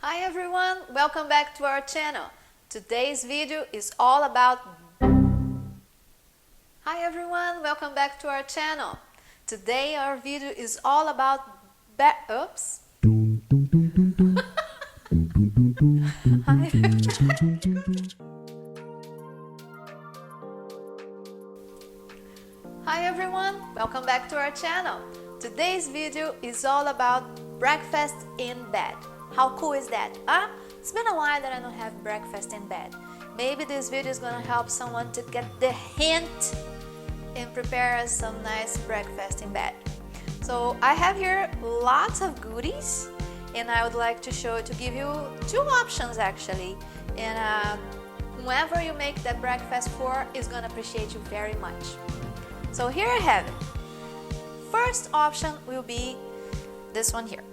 Hi everyone, welcome back to our channel. Today's video is all about Hi everyone, welcome back to our channel. Today our video is all about Oops. Hi. Hi everyone, welcome back to our channel. Today's video is all about breakfast in bed. How cool is that? It's been a while that I don't have breakfast in bed. Maybe this video is gonna help someone to get the hint and prepare us some nice breakfast in bed. So I have here lots of goodies, and I would like to give you two options actually. And whoever you make that breakfast for is gonna appreciate you very much. So here I have it. First option will be this one here.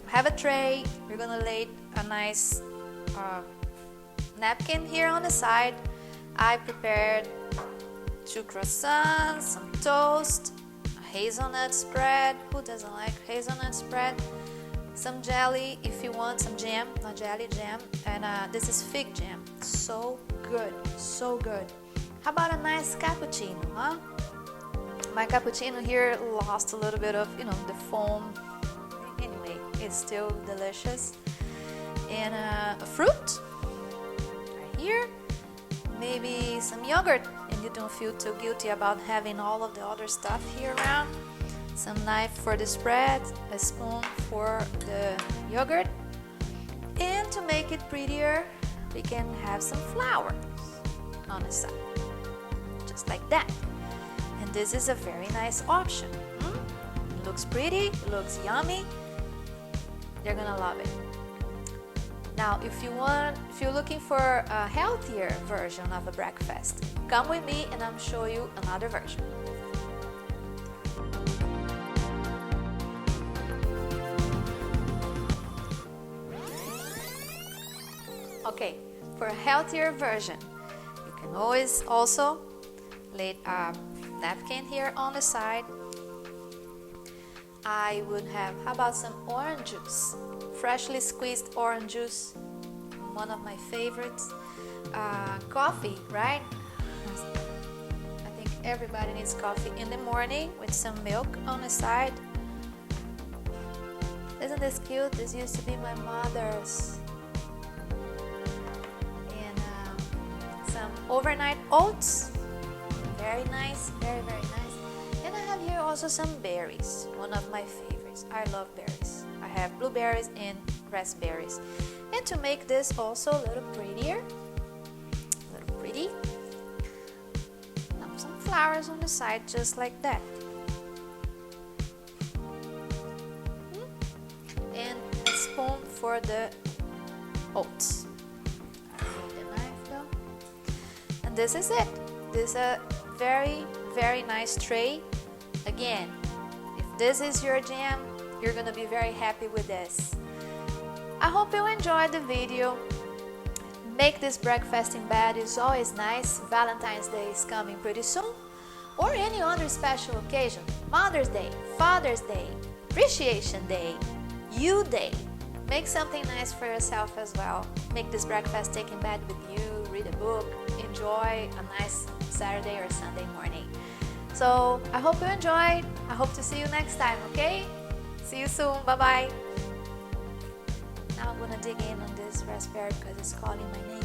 Have a tray, you're gonna lay a nice napkin here on the side. I prepared 2 croissants, some toast, a hazelnut spread. Who doesn't like hazelnut spread? Some jelly if you want, some jam, not jelly, jam. And this is fig jam. So good, so good. How about a nice cappuccino, huh? My cappuccino here lost a little bit of, the foam. Anyway, it's still delicious. And a fruit right here. Maybe some yogurt, and you don't feel too guilty about having all of the other stuff here around. Some knife for the spread, a spoon for the yogurt. And to make it prettier, we can have some flowers on the side. Just like that. And this is a very nice option. It looks pretty, it looks yummy. You're gonna love it. Now, if you're looking for a healthier version of a breakfast, come with me and I'll show you another version. Okay, for a healthier version, you can always also lay a napkin here on the side. I would have, how about some orange juice? Freshly squeezed orange juice, one of my favorites. Coffee, right? I think everybody needs coffee in the morning with some milk on the side. Isn't this cute? This used to be my mother's. And some overnight oats. Very nice, very, very nice. And I have here also some berries, one of my favorites. I love berries. I have blueberries and raspberries. And to make this also a little prettier, some flowers on the side just like that. And a spoon for the oats. I need the knife though. And this is it. This is a very, very nice tray. Again, if this is your jam, you're gonna be very happy with this. I hope you enjoyed the video. Make this breakfast in bed is always nice. Valentine's Day is coming pretty soon. Or any other special occasion. Mother's Day, Father's Day, Appreciation Day, You Day. Make something nice for yourself as well. Make this breakfast take in bed with you, read a book, enjoy a nice Saturday or Sunday morning. So I hope you enjoyed. I hope to see you next time, okay? See you soon. Bye-bye. Now I'm gonna dig in on this raspberry because it's calling my name.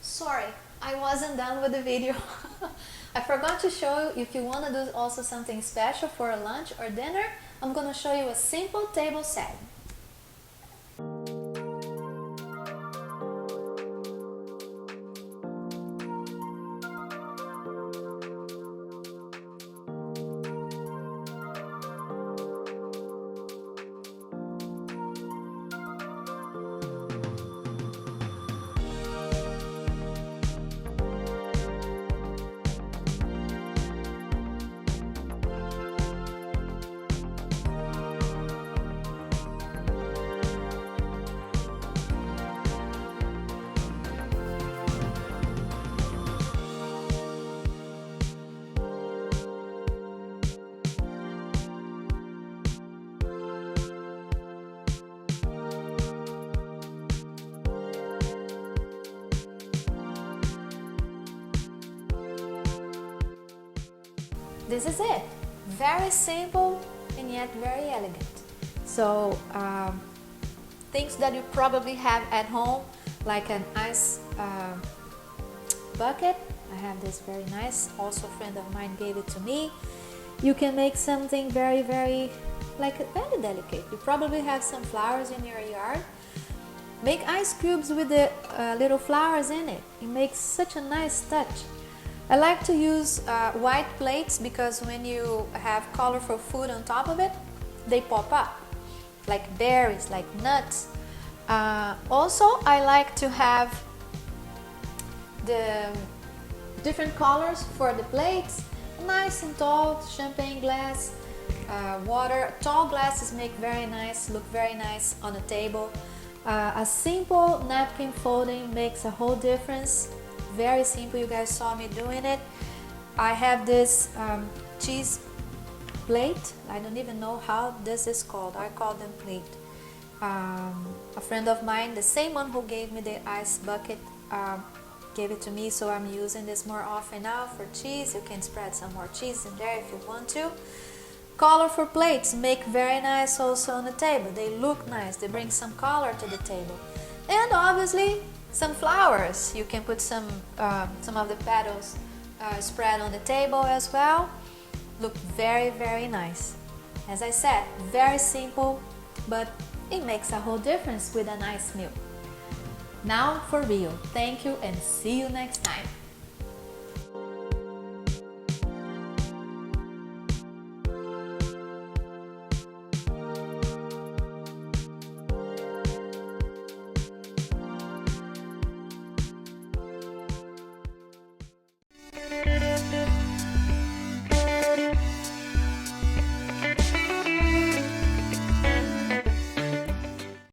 Sorry, I wasn't done with the video. I forgot to show you, if you want to do also something special for a lunch or dinner, I'm going to show you a simple table set. this is it. Very simple and yet very elegant. So things that you probably have at home, like an ice bucket. I have this very nice, also a friend of mine gave it to me. You can make something very, very, like very delicate. You probably have some flowers in your yard. Make ice cubes with the little flowers in it. It makes such a nice touch. I like to use white plates because when you have colorful food on top of it, they pop up, like berries, like nuts. Also, I like to have the different colors for the plates, nice and tall, champagne glass, water. Tall glasses make very nice, look very nice on a table. A simple napkin folding makes a whole difference. Very simple, you guys saw me doing it. I have this cheese plate. I don't even know how this is called. I call them plate. A friend of mine, the same one who gave me the ice bucket, gave it to me, so I'm using this more often now for cheese. You can spread some more cheese in there if you want to. Colorful plates make very nice also on the table. They look nice, they bring some color to the table. And obviously some flowers. You can put some of the petals spread on the table as well. Look very, very nice. As I said, very simple, but it makes a whole difference with a nice meal. Now for real, thank you and see you next time.